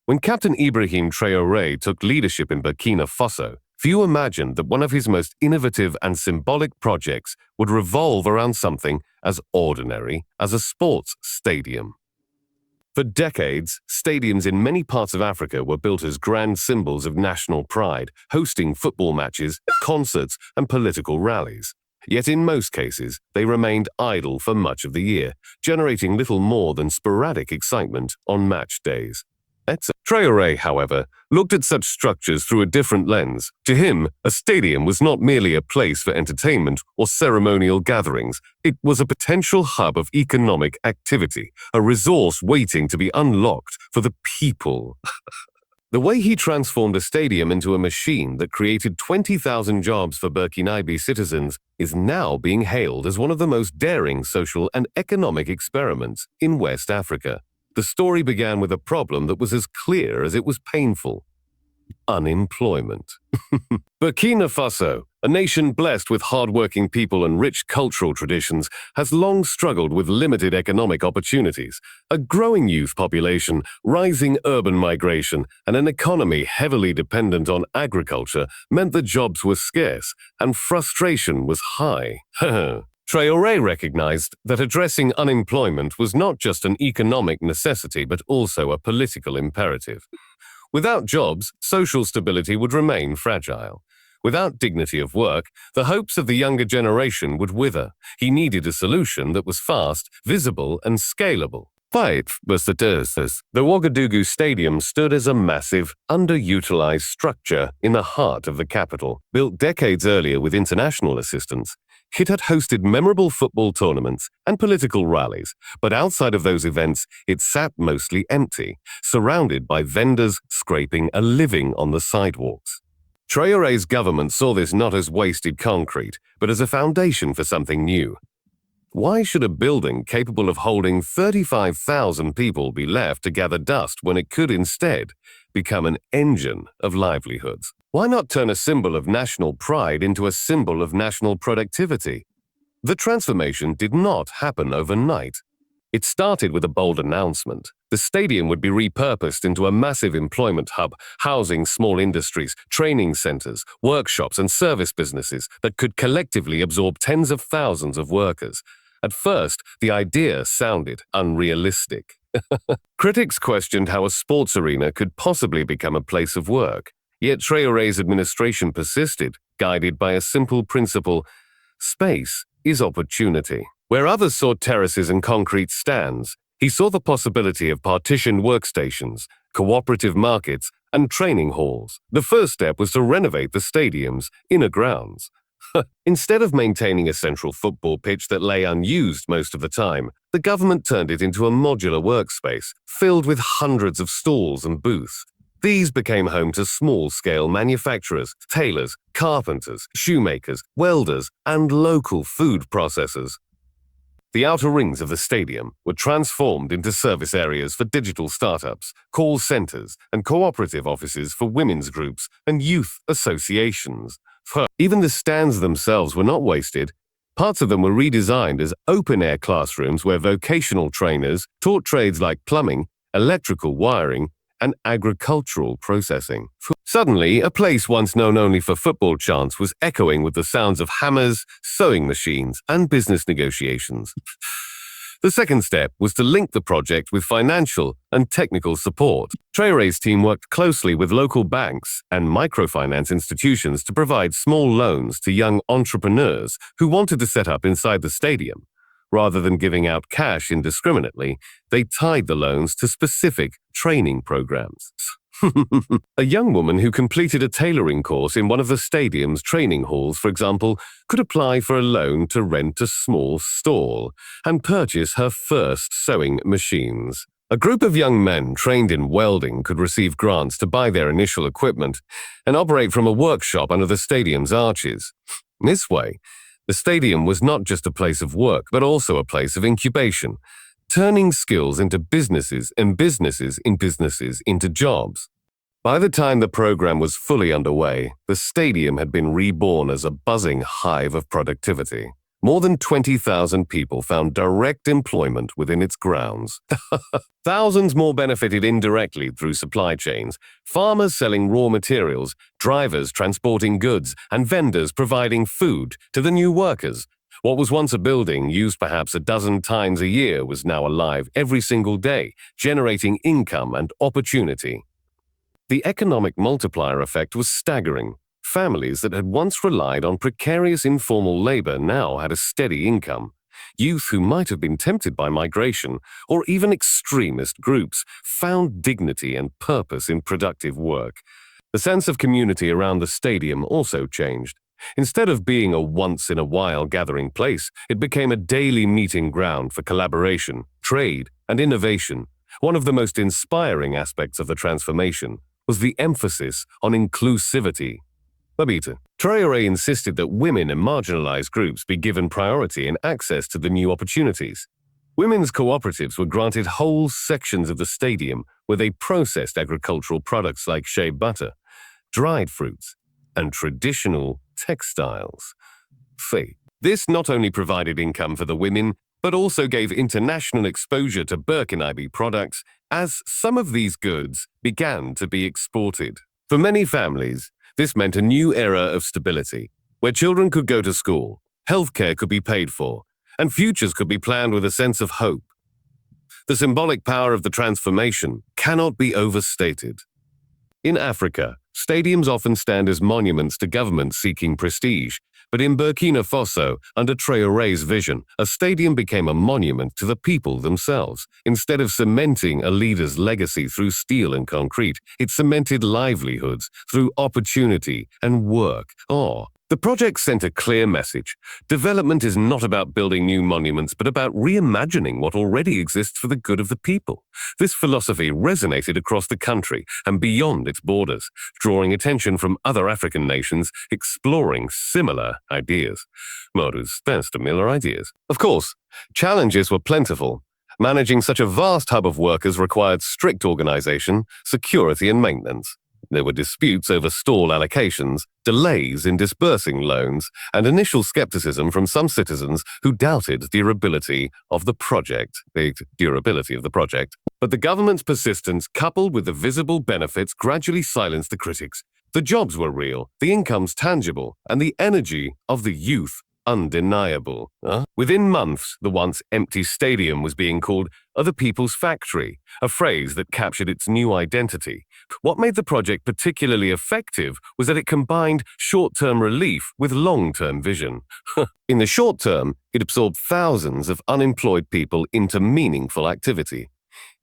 When Captain Ibrahim Traoré took leadership in Burkina Faso, few imagined that one of his most innovative and symbolic projects would revolve around something as ordinary as a sports stadium. For decades, stadiums in many parts of Africa were built as grand symbols of national pride, hosting football matches, concerts, and political rallies. Yet in most cases, they remained idle for much of the year, generating little more than sporadic excitement on match days. Traoré, however, looked at such structures through a different lens. To him, a stadium was not merely a place for entertainment or ceremonial gatherings. It was a potential hub of economic activity, a resource waiting to be unlocked for the people. The way he transformed a stadium into a machine that created 20,000 jobs for Burkinabe citizens is now being hailed as one of the most daring social and economic experiments in West Africa. The story began with a problem that was as clear as it was painful: unemployment. Burkina Faso, a nation blessed with hardworking people and rich cultural traditions, has long struggled with limited economic opportunities. A growing youth population, rising urban migration, and an economy heavily dependent on agriculture meant that jobs were scarce and frustration was high. Traoré recognized that addressing unemployment was not just an economic necessity but also a political imperative. Without jobs, social stability would remain fragile. Without dignity of work, the hopes of the younger generation would wither. He needed a solution that was fast, visible, and scalable. The Ouagadougou Stadium stood as a massive, underutilized structure in the heart of the capital. Built decades earlier with international assistance, it had hosted memorable football tournaments and political rallies, but outside of those events, it sat mostly empty, surrounded by vendors scraping a living on the sidewalks. Traoré's government saw this not as wasted concrete, but as a foundation for something new. Why should a building capable of holding 35,000 people be left to gather dust when it could instead become an engine of livelihoods? Why not turn a symbol of national pride into a symbol of national productivity? The transformation did not happen overnight. It started with a bold announcement. The stadium would be repurposed into a massive employment hub, housing small industries, training centers, workshops, and service businesses that could collectively absorb tens of thousands of workers. At first, the idea sounded unrealistic. Critics questioned how a sports arena could possibly become a place of work. Yet Traoré's administration persisted, guided by a simple principle: space is opportunity. Where others saw terraces and concrete stands, he saw the possibility of partitioned workstations, cooperative markets, and training halls. The first step was to renovate the stadium's inner grounds. Instead of maintaining a central football pitch that lay unused most of the time, the government turned it into a modular workspace filled with hundreds of stalls and booths. These became home to small-scale manufacturers, tailors, carpenters, shoemakers, welders, and local food processors. The outer rings of the stadium were transformed into service areas for digital startups, call centers, and cooperative offices for women's groups and youth associations. Even the stands themselves were not wasted. Parts of them were redesigned as open-air classrooms where vocational trainers taught trades like plumbing, electrical wiring, and agricultural processing. Suddenly, a place once known only for football chants was echoing with the sounds of hammers, sewing machines, and business negotiations. The second step was to link the project with financial and technical support. Traoré's team worked closely with local banks and microfinance institutions to provide small loans to young entrepreneurs who wanted to set up inside the stadium. Rather than giving out cash indiscriminately, they tied the loans to specific training programs. A young woman who completed a tailoring course in one of the stadium's training halls, for example, could apply for a loan to rent a small stall and purchase her first sewing machines. A group of young men trained in welding could receive grants to buy their initial equipment and operate from a workshop under the stadium's arches. This way, the stadium was not just a place of work, but also a place of incubation, turning skills into businesses and businesses into jobs. By the time the program was fully underway, the stadium had been reborn as a buzzing hive of productivity. More than 20,000 people found direct employment within its grounds. Thousands more benefited indirectly through supply chains, farmers selling raw materials, drivers transporting goods, and vendors providing food to the new workers. What was once a building used perhaps a dozen times a year was now alive every single day, generating income and opportunity. The economic multiplier effect was staggering. Families that had once relied on precarious informal labor now had a steady income. Youth who might have been tempted by migration or even extremist groups found dignity and purpose in productive work. The sense of community around the stadium also changed. Instead of being a once-in-a-while gathering place, it became a daily meeting ground for collaboration, trade, and innovation. One of the most inspiring aspects of the transformation was the emphasis on inclusivity. Babita. Traoré insisted that women and marginalized groups be given priority and access to the new opportunities. Women's cooperatives were granted whole sections of the stadium where they processed agricultural products like shea butter, dried fruits, and traditional textiles. This not only provided income for the women, but also gave international exposure to Burkina Faso products as some of these goods began to be exported. For many families, this meant a new era of stability, where children could go to school, healthcare could be paid for, and futures could be planned with a sense of hope. The symbolic power of the transformation cannot be overstated. In Africa, stadiums often stand as monuments to governments seeking prestige, but in Burkina Faso, under Traoré's vision, a stadium became a monument to the people themselves. Instead of cementing a leader's legacy through steel and concrete, it cemented livelihoods through opportunity and work. The project sent a clear message. Development is not about building new monuments, but about reimagining what already exists for the good of the people. This philosophy resonated across the country and beyond its borders, drawing attention from other African nations exploring similar ideas. Similar ideas. Of course, challenges were plentiful. Managing such a vast hub of workers required strict organization, security, and maintenance. There were disputes over stall allocations, delays in disbursing loans, and initial skepticism from some citizens who doubted the durability of the project. But the government's persistence, coupled with the visible benefits, gradually silenced the critics. The jobs were real, the incomes tangible, and the energy of the youth undeniable. Within months, the once empty stadium was being called the People's Factory, a phrase that captured its new identity. What made the project particularly effective was that it combined short-term relief with long-term vision. In the short term, it absorbed thousands of unemployed people into meaningful activity.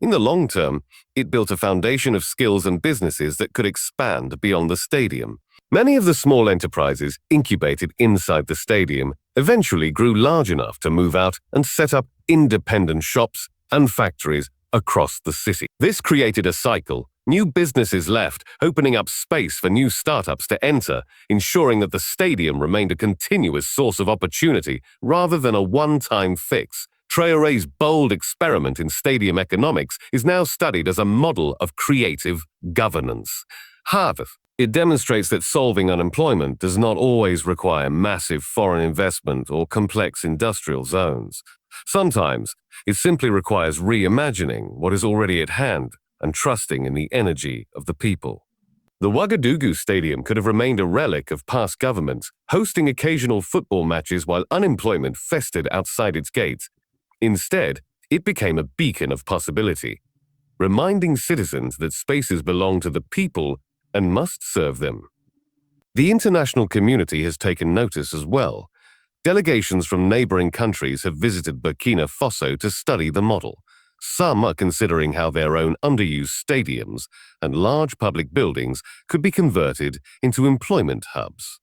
In the long term, it built a foundation of skills and businesses that could expand beyond the stadium. Many of the small enterprises incubated inside the stadium eventually grew large enough to move out and set up independent shops and factories across the city. This created a cycle. New businesses left, opening up space for new startups to enter, ensuring that the stadium remained a continuous source of opportunity rather than a one-time fix. Traoré's bold experiment in stadium economics is now studied as a model of creative governance. It demonstrates that solving unemployment does not always require massive foreign investment or complex industrial zones. Sometimes, it simply requires reimagining what is already at hand and trusting in the energy of the people. The Ouagadougou Stadium could have remained a relic of past governments, hosting occasional football matches while unemployment festered outside its gates. Instead, it became a beacon of possibility, reminding citizens that spaces belong to the people and must serve them. The international community has taken notice as well. Delegations from neighboring countries have visited Burkina Faso to study the model. Some are considering how their own underused stadiums and large public buildings could be converted into employment hubs.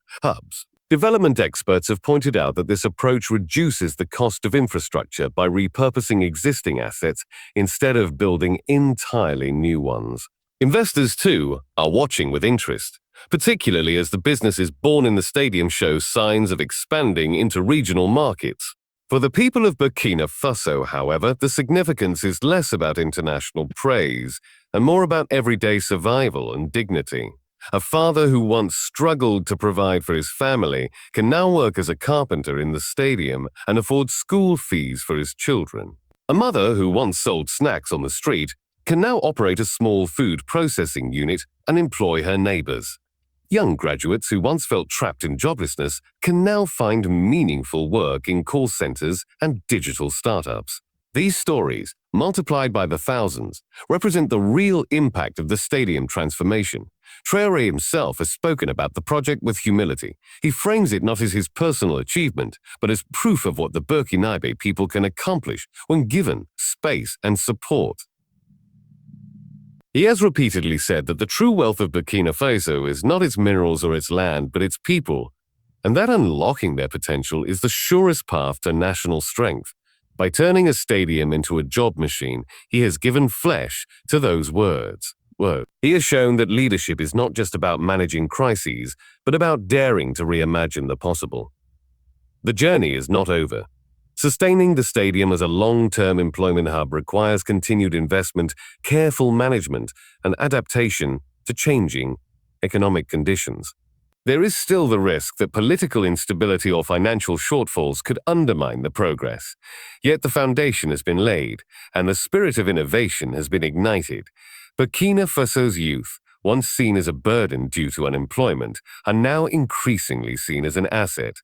Development experts have pointed out that this approach reduces the cost of infrastructure by repurposing existing assets instead of building entirely new ones. Investors, too, are watching with interest, particularly as the businesses born in the stadium show signs of expanding into regional markets. For the people of Burkina Faso, however, the significance is less about international praise and more about everyday survival and dignity. A father who once struggled to provide for his family can now work as a carpenter in the stadium and afford school fees for his children. A mother who once sold snacks on the street can now operate a small food processing unit and employ her neighbors. Young graduates who once felt trapped in joblessness can now find meaningful work in call centers and digital startups. These stories, multiplied by the thousands, represent the real impact of the stadium transformation. Traoré himself has spoken about the project with humility. He frames it not as his personal achievement, but as proof of what the Burkinabe people can accomplish when given space and support. He has repeatedly said that the true wealth of Burkina Faso is not its minerals or its land, but its people, and that unlocking their potential is the surest path to national strength. By turning a stadium into a job machine, he has given flesh to those words. He has shown that leadership is not just about managing crises, but about daring to reimagine the possible. The journey is not over. Sustaining the stadium as a long-term employment hub requires continued investment, careful management, and adaptation to changing economic conditions. There is still the risk that political instability or financial shortfalls could undermine the progress. Yet the foundation has been laid, and the spirit of innovation has been ignited. Burkina Faso's youth, once seen as a burden due to unemployment, are now increasingly seen as an asset.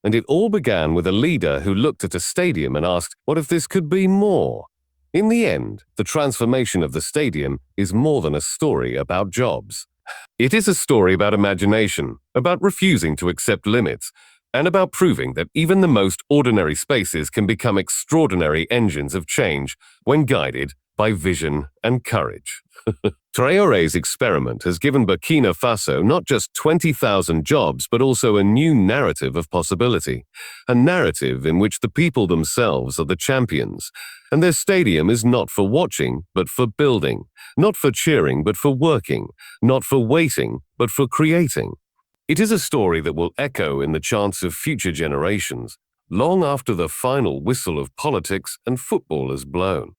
And it all began with a leader who looked at a stadium and asked, what if this could be more? In the end, the transformation of the stadium is more than a story about jobs. It is a story about imagination, about refusing to accept limits, and about proving that even the most ordinary spaces can become extraordinary engines of change when guided by vision and courage. Traoré's experiment has given Burkina Faso not just 20,000 jobs, but also a new narrative of possibility, a narrative in which the people themselves are the champions, and their stadium is not for watching, but for building, not for cheering, but for working, not for waiting, but for creating. It is a story that will echo in the chants of future generations, long after the final whistle of politics and football is blown.